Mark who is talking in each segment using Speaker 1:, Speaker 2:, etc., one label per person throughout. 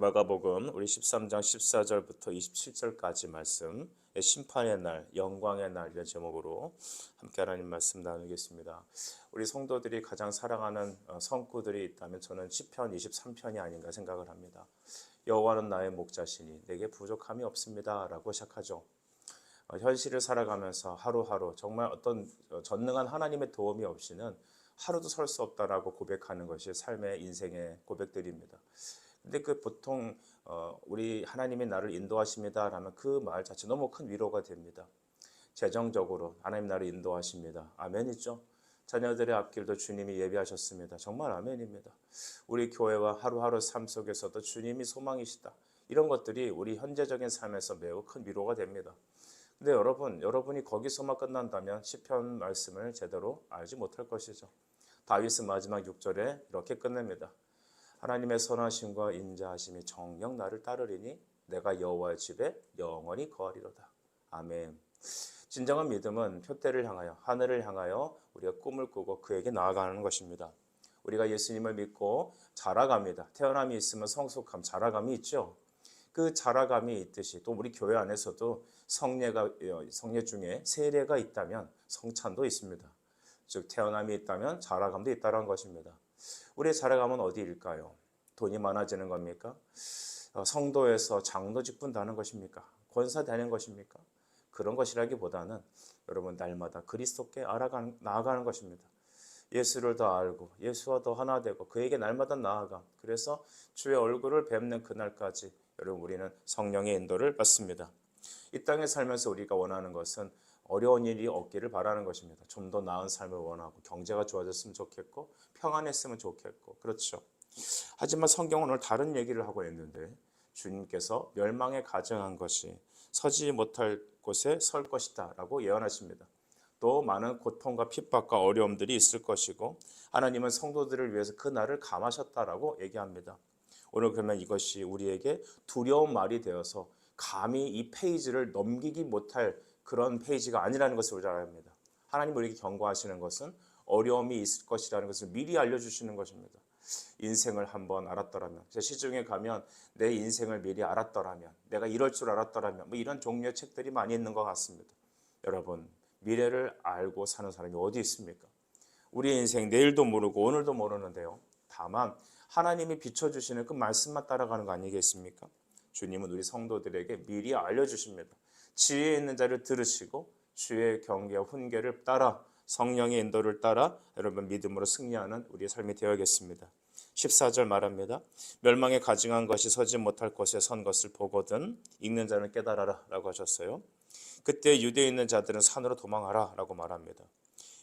Speaker 1: 마가복음 우리 13장 14절부터 27절까지 말씀, 심판의 날, 영광의 날 이런 제목으로 함께 하나님 말씀 나누겠습니다. 우리 성도들이 가장 사랑하는 성구들이 있다면 저는 시편 23편이 아닌가 생각을 합니다. 여호와는 나의 목자시니 내게 부족함이 없습니다 라고 시작하죠. 현실을 살아가면서 하루하루 정말 어떤 전능한 하나님의 도움이 없이는 하루도 설 수 없다라고 고백하는 것이 삶의 인생의 고백들입니다. 근데 그 보통 우리 하나님이 나를 인도하십니다라면 그 말 자체 너무 큰 위로가 됩니다. 재정적으로 하나님 나를 인도하십니다. 아멘이죠. 자녀들의 앞길도 주님이 예비하셨습니다. 정말 아멘입니다. 우리 교회와 하루하루 삶 속에서도 주님이 소망이시다. 이런 것들이 우리 현재적인 삶에서 매우 큰 위로가 됩니다. 근데 여러분이 거기서만 끝난다면 시편 말씀을 제대로 알지 못할 것이죠. 다윗은 마지막 6절에 이렇게 끝냅니다. 하나님의 선하심과 인자하심이 정녕 나를 따르리니 내가 여호와의 집에 영원히 거하리로다. 아멘. 진정한 믿음은 표대를 향하여 하늘을 향하여 우리가 꿈을 꾸고 그에게 나아가는 것입니다. 우리가 예수님을 믿고 자라갑니다. 태어남이 있으면 성숙함, 자라감이 있죠. 그 자라감이 있듯이 또 우리 교회 안에서도 성례 중에 세례가 있다면 성찬도 있습니다. 즉 태어남이 있다면 자라감도 있다는 것입니다. 우리의 자라감은 어디일까요? 돈이 많아지는 겁니까? 성도에서 장로 직분다는 것입니까? 권사 되는 것입니까? 그런 것이라기보다는 여러분 날마다 그리스도께 나아가는 것입니다. 예수를 더 알고 예수와 더 하나 되고 그에게 날마다 나아가, 그래서 주의 얼굴을 뵙는 그날까지 여러분 우리는 성령의 인도를 받습니다. 이 땅에 살면서 우리가 원하는 것은 어려운 일이 없기를 바라는 것입니다. 좀 더 나은 삶을 원하고 경제가 좋아졌으면 좋겠고 평안했으면 좋겠고 그렇죠. 하지만 성경은 오늘 다른 얘기를 하고 있는데 주님께서 멸망에 가증한 것이 서지 못할 곳에 설 것이다 라고 예언하십니다. 또 많은 고통과 핍박과 어려움들이 있을 것이고 하나님은 성도들을 위해서 그 날을 감하셨다라고 얘기합니다. 오늘 그러면 이것이 우리에게 두려운 말이 되어서 감히 이 페이지를 넘기기 못할 그런 페이지가 아니라는 것을 우리가 알아야 합니다. 하나님 우리에게 경고하시는 것은 어려움이 있을 것이라는 것을 미리 알려주시는 것입니다. 인생을 한번 알았더라면, 제 시중에 가면 내 인생을 미리 알았더라면, 내가 이럴 줄 알았더라면 뭐 이런 종류의 책들이 많이 있는 것 같습니다. 여러분 미래를 알고 사는 사람이 어디 있습니까? 우리의 인생 내일도 모르고 오늘도 모르는데요. 다만 하나님이 비춰주시는 그 말씀만 따라가는 거 아니겠습니까? 주님은 우리 성도들에게 미리 알려주십니다. 지혜 있는 자를 들으시고 주의 경계와 훈계를 따라 성령의 인도를 따라 여러분 믿음으로 승리하는 우리의 삶이 되어야겠습니다. 14절 말합니다. 멸망에 가증한 것이 서지 못할 곳에 선 것을 보거든 읽는 자는 깨달아라 라고 하셨어요. 그때 유대에 있는 자들은 산으로 도망하라 라고 말합니다.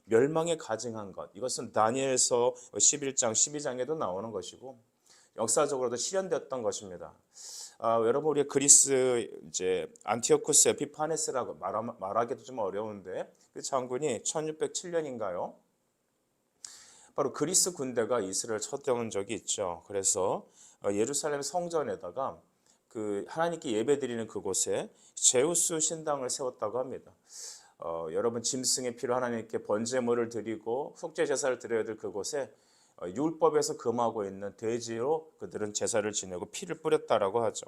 Speaker 1: 멸망에 가증한 것, 이것은 다니엘서 11장 12장에도 나오는 것이고 역사적으로도 실현되었던 것입니다. 여러분 우리 그리스 이제 안티오쿠스 에피파네스라고 말하기도 좀 어려운데 그 장군이 1607년인가요? 바로 그리스 군대가 이스라엘을 쳐들어온 적이 있죠. 그래서 예루살렘 성전에다가 그 하나님께 예배드리는 그곳에 제우스 신당을 세웠다고 합니다. 여러분 짐승의 피로 하나님께 번제물을 드리고 속죄 제사를 드려야 될 그곳에 율법에서 금하고 있는 돼지로 그들은 제사를 지내고 피를 뿌렸다라고 하죠.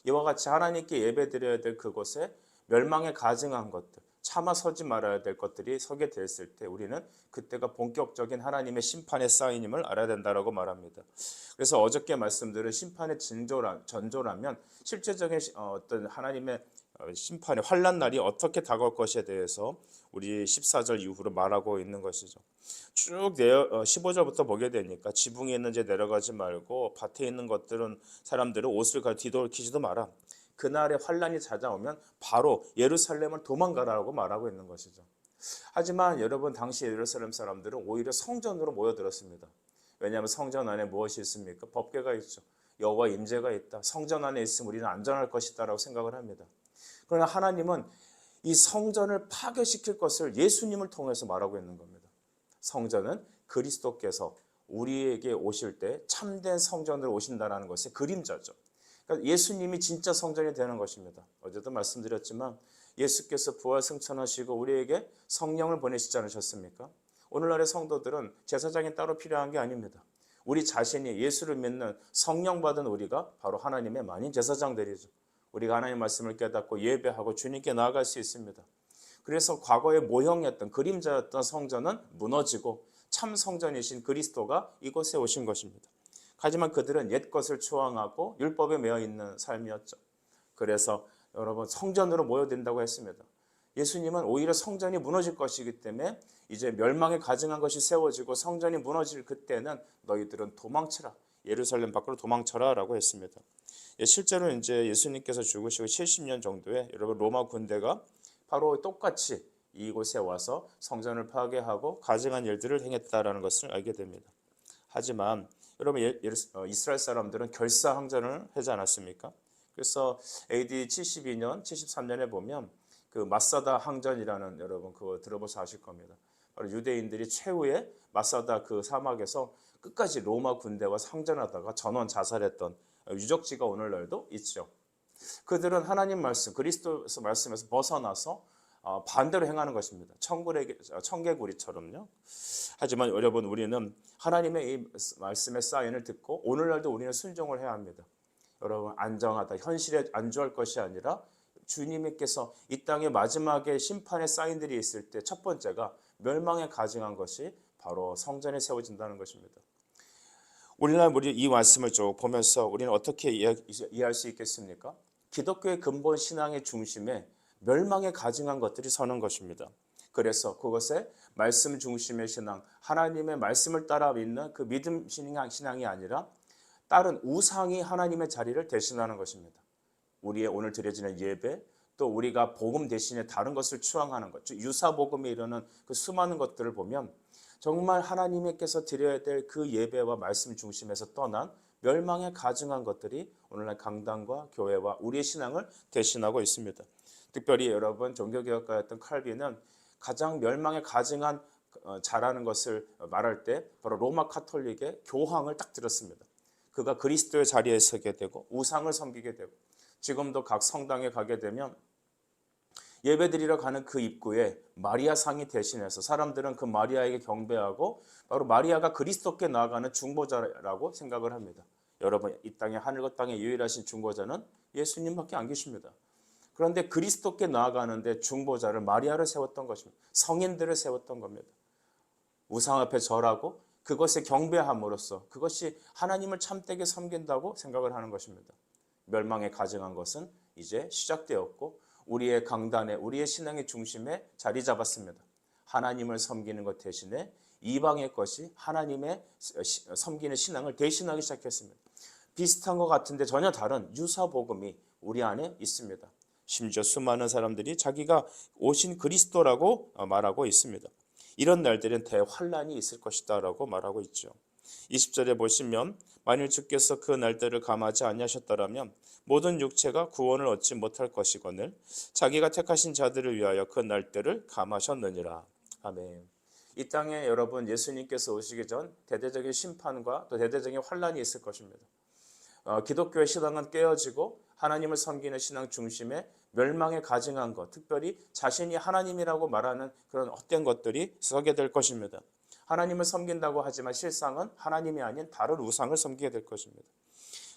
Speaker 1: 이와 같이 하나님께 예배드려야 될 그곳에 멸망에 가증한 것들, 차마 서지 말아야 될 것들이 서게 됐을 때 우리는 그때가 본격적인 하나님의 심판의 사인임을 알아야 된다라고 말합니다. 그래서 어저께 말씀드린 심판의 전조라면 실제적인 어떤 하나님의 심판의 환난 날이 어떻게 다가올 것에 대해서 우리 14절 이후로 말하고 있는 것이죠. 쭉 15절부터 보게 되니까 지붕에 있는 데 내려가지 말고 밭에 있는 사람들은 옷을 뒤돌키지도 마라. 그날의 환난이 찾아오면 바로 예루살렘을 도망가라고 말하고 있는 것이죠. 하지만 여러분 당시 예루살렘 사람들은 오히려 성전으로 모여들었습니다. 왜냐하면 성전 안에 무엇이 있습니까? 법궤가 있죠. 여호와 임재가 있다. 성전 안에 있으면 우리는 안전할 것이다 라고 생각을 합니다. 그러나 하나님은 이 성전을 파괴시킬 것을 예수님을 통해서 말하고 있는 겁니다. 성전은 그리스도께서 우리에게 오실 때 참된 성전으로 오신다는 것의 그림자죠. 그러니까 예수님이 진짜 성전이 되는 것입니다. 어제도 말씀드렸지만 예수께서 부활 승천하시고 우리에게 성령을 보내시지 않으셨습니까? 오늘날의 성도들은 제사장이 따로 필요한 게 아닙니다. 우리 자신이 예수를 믿는 성령 받은 우리가 바로 하나님의 만인 제사장들이죠. 우리가 하나님의 말씀을 깨닫고 예배하고 주님께 나아갈 수 있습니다. 그래서 과거의 모형이었던 그림자였던 성전은 무너지고 참 성전이신 그리스도가 이곳에 오신 것입니다. 하지만 그들은 옛 것을 추앙하고 율법에 매여 있는 삶이었죠. 그래서 여러분 성전으로 모여든다고 했습니다. 예수님은 오히려 성전이 무너질 것이기 때문에 이제 멸망에 가증한 것이 세워지고 성전이 무너질 그때는 너희들은 도망쳐라. 예루살렘 밖으로 도망쳐라 라고 했습니다. 실제로 이제 예수님께서 죽으시고 70년 정도에 여러분 로마 군대가 바로 똑같이 이곳에 와서 성전을 파괴하고 가증한 일들을 행했다라는 것을 알게 됩니다. 하지만 여러분 이스라엘 사람들은 결사항전을 하지 않았습니까? 그래서 AD 72년, 73년에 보면 그 마사다 항전이라는 여러분 그거 들어보셔서 아실 겁니다. 바로 유대인들이 최후의 마사다 그 사막에서 끝까지 로마 군대와 상전하다가 전원 자살했던 유적지가 오늘날도 있죠. 그들은 하나님 말씀, 그리스도 말씀에서 벗어나서 반대로 행하는 것입니다. 청개구리처럼요. 하지만 여러분 우리는 하나님의 이 말씀의 사인을 듣고 오늘날도 우리는 순종을 해야 합니다. 여러분 안정하다, 현실에 안주할 것이 아니라 주님께서 이 땅의 마지막에 심판의 사인들이 있을 때 첫 번째가 멸망에 가증한 것이 바로 성전에 세워진다는 것입니다. 오늘날 우리 이 말씀을 쭉 보면서 우리는 어떻게 이해할 수 있겠습니까? 기독교의 근본 신앙의 중심에 멸망에 가증한 것들이 서는 것입니다. 그래서 그것에 말씀 중심의 신앙, 하나님의 말씀을 따라 믿는 그 믿음 신앙이 아니라 다른 우상이 하나님의 자리를 대신하는 것입니다. 우리의 오늘 드려지는 예배, 또 우리가 복음 대신에 다른 것을 추앙하는 것, 유사복음에 이르는 그 수많은 것들을 보면 정말 하나님께서 드려야 될 그 예배와 말씀 중심에서 떠난 멸망에 가증한 것들이 오늘날 강단과 교회와 우리의 신앙을 대신하고 있습니다. 특별히 여러분 종교개혁가였던 칼빈은 가장 멸망에 가증한 자라는 것을 말할 때 바로 로마 카톨릭의 교황을 딱 들었습니다. 그가 그리스도의 자리에 서게 되고 우상을 섬기게 되고 지금도 각 성당에 가게 되면 예배드리러 가는 그 입구에 마리아 상이 대신해서 사람들은 그 마리아에게 경배하고 바로 마리아가 그리스도께 나아가는 중보자라고 생각을 합니다. 여러분 이 땅에 하늘과 땅에 유일하신 중보자는 예수님밖에 안 계십니다. 그런데 그리스도께 나아가는데 중보자를 마리아를 세웠던 것입니다. 성인들을 세웠던 겁니다. 우상 앞에 절하고 그것에 경배함으로써 그것이 하나님을 참되게 섬긴다고 생각을 하는 것입니다. 멸망에 가증한 것은 이제 시작되었고 우리의 강단에 우리의 신앙의 중심에 자리 잡았습니다. 하나님을 섬기는 것 대신에 이방의 것이 하나님의 섬기는 신앙을 대신하기 시작했습니다. 비슷한 것 같은데 전혀 다른 유사복음이 우리 안에 있습니다. 심지어 수많은 사람들이 자기가 오신 그리스도라고 말하고 있습니다. 이런 날들은 대환란이 있을 것이다 라고 말하고 있죠. 20절에 보시면 만일 주께서 그 날들을 감하지 아니하셨더라면 모든 육체가 구원을 얻지 못할 것이거늘 자기가 택하신 자들을 위하여 그 날들을 감하셨느니라. 아멘. 이 땅에 여러분 예수님께서 오시기 전 대대적인 심판과 또 대대적인 환란이 있을 것입니다. 기독교의 신앙은 깨어지고 하나님을 섬기는 신앙 중심에 멸망에 가증한 것, 특별히 자신이 하나님이라고 말하는 그런 헛된 것들이 서게 될 것입니다. 하나님을 섬긴다고 하지만 실상은 하나님이 아닌 다른 우상을 섬기게 될 것입니다.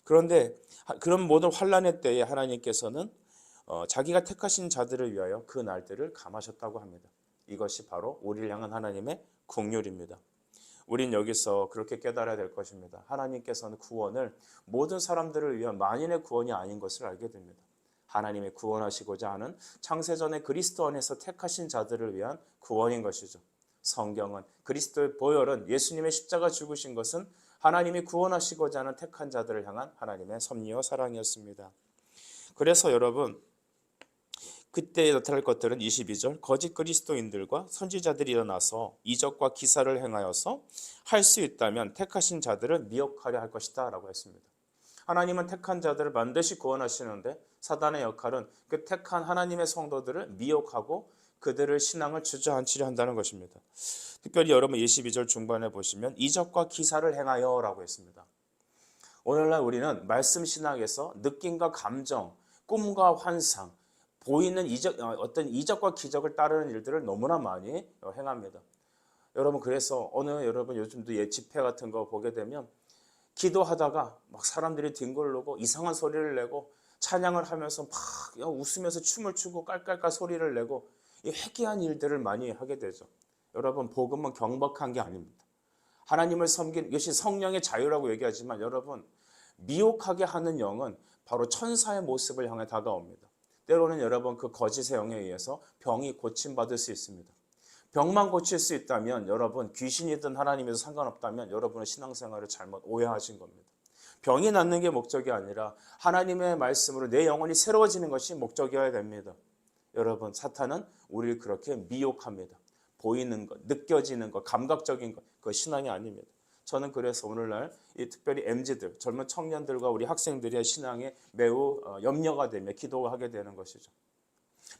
Speaker 1: 그런데 그런 모든 환란의 때에 하나님께서는 자기가 택하신 자들을 위하여 그 날들을 감하셨다고 합니다. 이것이 바로 우리를 향한 하나님의 긍휼입니다. 우린 여기서 그렇게 깨달아야 될 것입니다. 하나님께서는 구원을 모든 사람들을 위한 만인의 구원이 아닌 것을 알게 됩니다. 하나님이 구원하시고자 하는 창세전에 그리스도 안에서 택하신 자들을 위한 구원인 것이죠. 성경은 그리스도의 보혈은 예수님의 십자가 죽으신 것은 하나님이 구원하시고자 하는 택한 자들을 향한 하나님의 섭리와 사랑이었습니다. 그래서 여러분 그때 나타날 것들은 22절 거짓 그리스도인들과 선지자들이 일어나서 이적과 기사를 행하여서 할 수 있다면 택하신 자들을 미혹하려 할 것이다 라고 했습니다. 하나님은 택한 자들을 반드시 구원하시는데 사단의 역할은 그 택한 하나님의 성도들을 미혹하고 그들을 신앙을 주저앉히려 한다는 것입니다. 특별히 여러분 22절 중반에 보시면 이적과 기사를 행하여 라고 했습니다. 오늘날 우리는 말씀 신학에서 느낌과 감정, 꿈과 환상, 보이는 어떤 이적과 기적을 따르는 일들을 너무나 많이 행합니다. 여러분 그래서 여러분 요즘도 집회 같은 거 보게 되면 기도하다가 막 사람들이 뒹굴르고 이상한 소리를 내고 찬양을 하면서 막 웃으면서 춤을 추고 깔깔깔 소리를 내고 이 회개한 일들을 많이 하게 되죠. 여러분, 복음은 경박한 게 아닙니다. 하나님을 섬기는 이것이 성령의 자유라고 얘기하지만 여러분, 미혹하게 하는 영은 바로 천사의 모습을 향해 다가옵니다. 때로는 여러분, 그 거짓의 영에 의해서 병이 고침받을 수 있습니다. 병만 고칠 수 있다면 여러분, 귀신이든 하나님이든 상관없다면 여러분은 신앙생활을 잘못 오해하신 겁니다. 병이 낫는 게 목적이 아니라 하나님의 말씀으로 내 영혼이 새로워지는 것이 목적이어야 됩니다. 여러분, 사탄은 우리를 그렇게 미혹합니다. 보이는 것, 느껴지는 것, 감각적인 것, 그거 신앙이 아닙니다. 저는 그래서 오늘날 특별히 MZ들, 젊은 청년들과 우리 학생들의 신앙에 매우 염려가 되며 기도하게 되는 것이죠.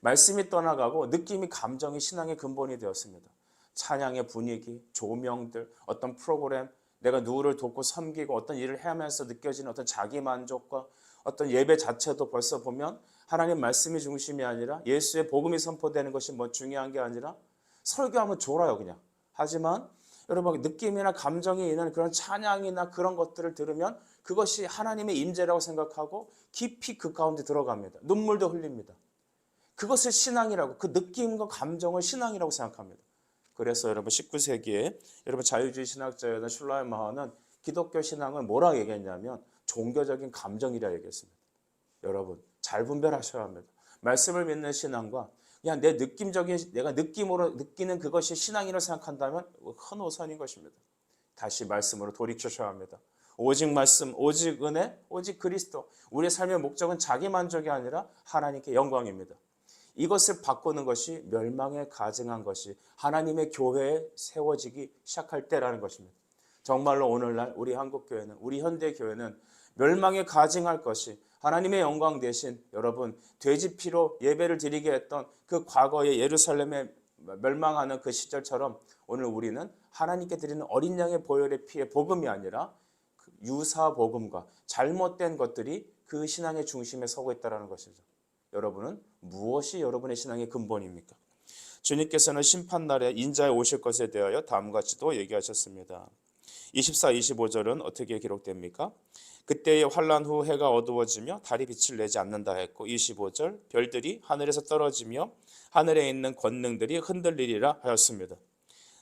Speaker 1: 말씀이 떠나가고 느낌이, 감정이 신앙의 근본이 되었습니다. 찬양의 분위기, 조명들, 어떤 프로그램, 내가 누구를 돕고 섬기고 어떤 일을 하면서 느껴지는 어떤 자기 만족과 어떤 예배 자체도 벌써 보면 하나님 말씀이 중심이 아니라 예수의 복음이 선포되는 것이 뭐 중요한 게 아니라 설교하면 졸아요 그냥. 하지만 여러분, 느낌이나 감정이 있는 그런 찬양이나 그런 것들을 들으면 그것이 하나님의 임재라고 생각하고 깊이 그 가운데 들어갑니다. 눈물도 흘립니다. 그것을 신앙이라고, 그 느낌과 감정을 신앙이라고 생각합니다. 그래서 여러분 19세기에 여러분 자유주의 신학자였던 슐라이마하는 기독교 신앙을 뭐라고 얘기했냐면 종교적인 감정이라 얘기했습니다. 여러분, 잘 분별하셔야 합니다. 말씀을 믿는 신앙과 그냥 내 느낌적인, 내가 느낌으로 느끼는 그것이 신앙이라고 생각한다면 큰 오산인 것입니다. 다시 말씀으로 돌이키셔야 합니다. 오직 말씀, 오직 은혜, 오직 그리스도. 우리의 삶의 목적은 자기 만족이 아니라 하나님께 영광입니다. 이것을 바꾸는 것이 멸망에 가증한 것이 하나님의 교회에 세워지기 시작할 때라는 것입니다. 정말로 오늘날 우리 한국교회는, 우리 현대교회는 멸망에 가증할 것이 하나님의 영광 대신 여러분 돼지피로 예배를 드리게 했던 그 과거의 예루살렘에 멸망하는 그 시절처럼 오늘 우리는 하나님께 드리는 어린 양의 보혈의 피의 복음이 아니라 유사 복음과 잘못된 것들이 그 신앙의 중심에 서고 있다는 것이죠. 여러분은 무엇이 여러분의 신앙의 근본입니까? 주님께서는 심판날에 인자에 오실 것에 대하여 다음과 같이도 얘기하셨습니다. 24, 25절은 어떻게 기록됩니까? 그때의 환란 후 해가 어두워지며 달이 빛을 내지 않는다 했고 25절 별들이 하늘에서 떨어지며 하늘에 있는 권능들이 흔들리리라 하였습니다.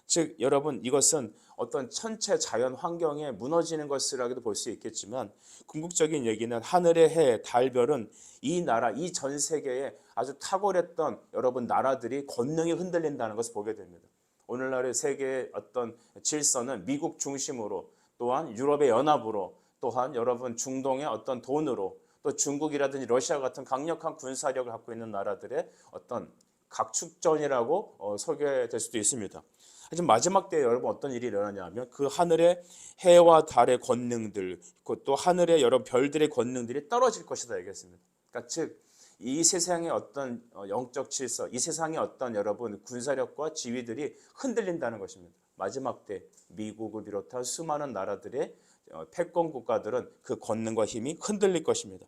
Speaker 1: 즉 여러분, 이것은 어떤 천체 자연 환경에 무너지는 것이라고도 볼 수 있겠지만 궁극적인 얘기는 하늘의 해, 달, 별은 이 나라, 이 전 세계에 아주 탁월했던 여러분 나라들이 권능이 흔들린다는 것을 보게 됩니다. 오늘날의 세계의 어떤 질서는 미국 중심으로, 또한 유럽의 연합으로, 또한 여러분 중동의 어떤 돈으로, 또 중국이라든지 러시아 같은 강력한 군사력을 갖고 있는 나라들의 어떤 각축전이라고 소개될 수도 있습니다. 하지만 마지막 때에 여러분 어떤 일이 일어나냐면 그 하늘의 해와 달의 권능들, 또 하늘의 여러 별들의 권능들이 떨어질 것이다 얘기했습니다. 그러니까 즉 이 세상의 어떤 영적 질서, 이 세상의 어떤 여러분 군사력과 지위들이 흔들린다는 것입니다. 마지막 때 미국을 비롯한 수많은 나라들의 패권 국가들은 그 권능과 힘이 흔들릴 것입니다.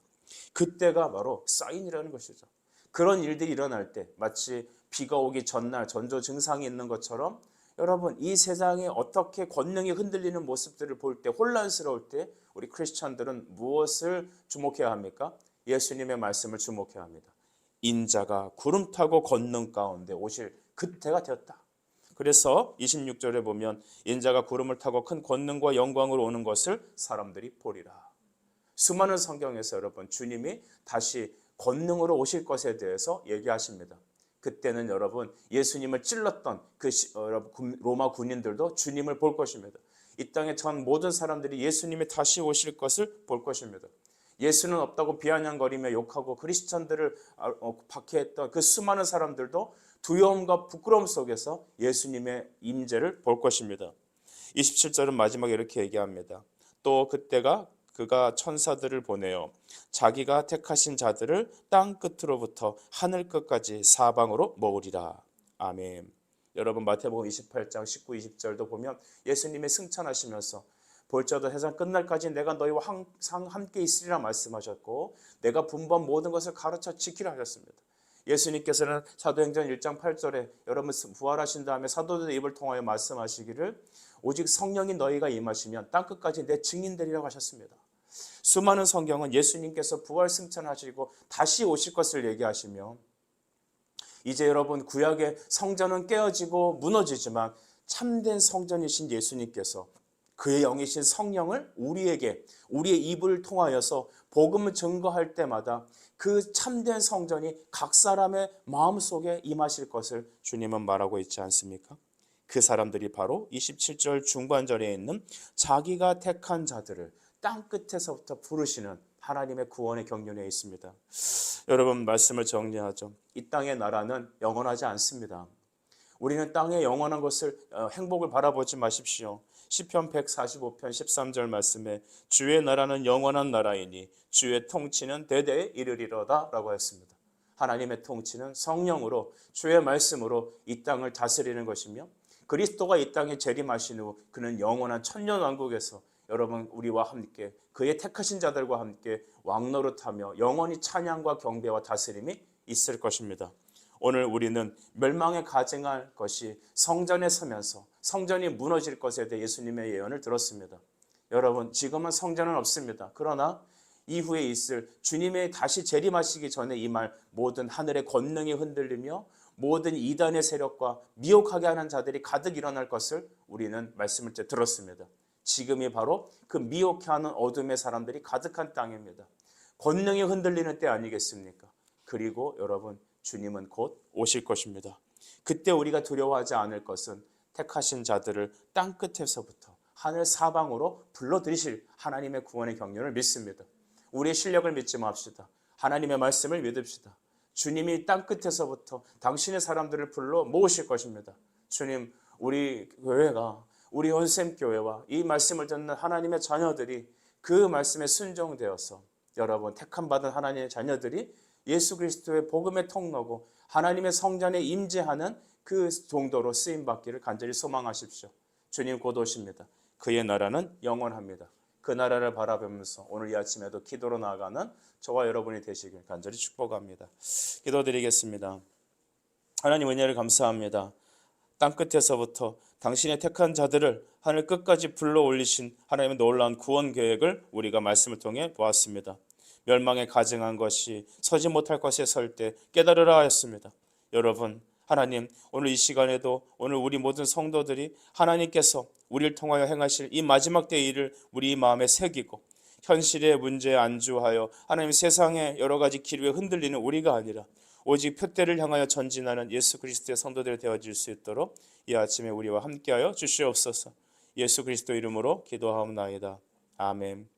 Speaker 1: 그때가 바로 사인이라는 것이죠. 그런 일들이 일어날 때 마치 비가 오기 전날 전조 증상이 있는 것처럼 여러분, 이 세상에 어떻게 권능이 흔들리는 모습들을 볼 때, 혼란스러울 때 우리 크리스찬들은 무엇을 주목해야 합니까? 예수님의 말씀을 주목해야 합니다. 인자가 구름 타고 권능 가운데 오실 그때가 되었다. 그래서 26절에 보면 인자가 구름을 타고 큰 권능과 영광으로 오는 것을 사람들이 보리라. 수많은 성경에서 여러분 주님이 다시 권능으로 오실 것에 대해서 얘기하십니다. 그때는 여러분 예수님을 찔렀던 그 로마 군인들도 주님을 볼 것입니다. 이 땅의 전 모든 사람들이 예수님이 다시 오실 것을 볼 것입니다. 예수는 없다고 비아냥거리며 욕하고 크리스천들을 박해했던 그 수많은 사람들도 두려움과 부끄러움 속에서 예수님의 임재를 볼 것입니다. 27절은 마지막에 이렇게 얘기합니다. 또 그가 천사들을 보내어 자기가 택하신 자들을 땅 끝으로부터 하늘 끝까지 사방으로 모으리라. 아멘. 여러분 마태복음 28장 19, 20절도 보면 예수님이 승천하시면서 볼지어다 세상 끝날까지 내가 너희와 항상 함께 있으리라 말씀하셨고 내가 분부한 모든 것을 가르쳐 지키라 하셨습니다. 예수님께서는 사도행전 1장 8절에 여러분 부활하신 다음에 사도들의 입을 통하여 말씀하시기를 오직 성령이 너희가 임하시면 땅끝까지 내 증인되리라고 하셨습니다. 수많은 성경은 예수님께서 부활 승천하시고 다시 오실 것을 얘기하시며 이제 여러분 구약의 성전은 깨어지고 무너지지만 참된 성전이신 예수님께서 그의 영이신 성령을 우리에게 우리의 입을 통하여서 복음을 증거할 때마다 그 참된 성전이 각 사람의 마음속에 임하실 것을 주님은 말하고 있지 않습니까? 그 사람들이 바로 27절 중반절에 있는 자기가 택한 자들을 땅끝에서부터 부르시는 하나님의 구원의 경륜에 있습니다. 여러분 말씀을 정리하죠. 이 땅의 나라는 영원하지 않습니다. 우리는 땅의 영원한 것을 행복을 바라보지 마십시오. 시편 145편 13절 말씀에 주의 나라는 영원한 나라이니 주의 통치는 대대에 이르리로다 라고 했습니다. 하나님의 통치는 성령으로 주의 말씀으로 이 땅을 다스리는 것이며 그리스도가 이 땅에 재림하신 후 그는 영원한 천년왕국에서 여러분 우리와 함께 그의 택하신 자들과 함께 왕노릇하며 영원히 찬양과 경배와 다스림이 있을 것입니다. 오늘 우리는 멸망에 가증할 것이 성전에 서면서 성전이 무너질 것에 대해 예수님의 예언을 들었습니다. 여러분 지금은 성전은 없습니다. 그러나 이후에 있을 주님의 다시 재림하시기 전에 임할 모든 하늘의 권능이 흔들리며 모든 이단의 세력과 미혹하게 하는 자들이 가득 일어날 것을 우리는 말씀을 때 들었습니다. 지금이 바로 그 미혹해 하는 어둠의 사람들이 가득한 땅입니다. 권능이 흔들리는 때 아니겠습니까? 그리고 여러분 주님은 곧 오실 것입니다. 그때 우리가 두려워하지 않을 것은 택하신 자들을 땅끝에서부터 하늘 사방으로 불러들이실 하나님의 구원의 경륜을 믿습니다. 우리의 실력을 믿지 맙시다. 하나님의 말씀을 믿읍시다. 주님이 땅끝에서부터 당신의 사람들을 불러 모으실 것입니다. 주님, 우리 교회가 우리 온샘교회와 이 말씀을 듣는 하나님의 자녀들이 그 말씀에 순종되어서 여러분 택함받은 하나님의 자녀들이 예수 그리스도의 복음의 통로고 하나님의 성전에 임재하는 그 정도로 쓰임받기를 간절히 소망하십시오. 주님 곧 오십니다. 그의 나라는 영원합니다. 그 나라를 바라보면서 오늘 이 아침에도 기도로 나아가는 저와 여러분이 되시길 간절히 축복합니다. 기도드리겠습니다. 하나님 은혜를 감사합니다. 땅끝에서부터 당신의 택한 자들을 하늘 끝까지 불러 올리신 하나님의 놀라운 구원 계획을 우리가 말씀을 통해 보았습니다. 멸망에 가증한 것이 서지 못할 것에 설 때 깨달으라 하였습니다. 여러분 하나님 오늘 이 시간에도 오늘 우리 모든 성도들이 하나님께서 우리를 통하여 행하실 이 마지막 때의 일을 우리 마음에 새기고 현실의 문제에 안주하여 하나님 세상의 여러 가지 기류에 흔들리는 우리가 아니라 오직 표대를 향하여 전진하는 예수 그리스도의 성도들이 되어질 수 있도록 이 아침에 우리와 함께하여 주시옵소서. 예수 그리스도 이름으로 기도하옵나이다. 아멘.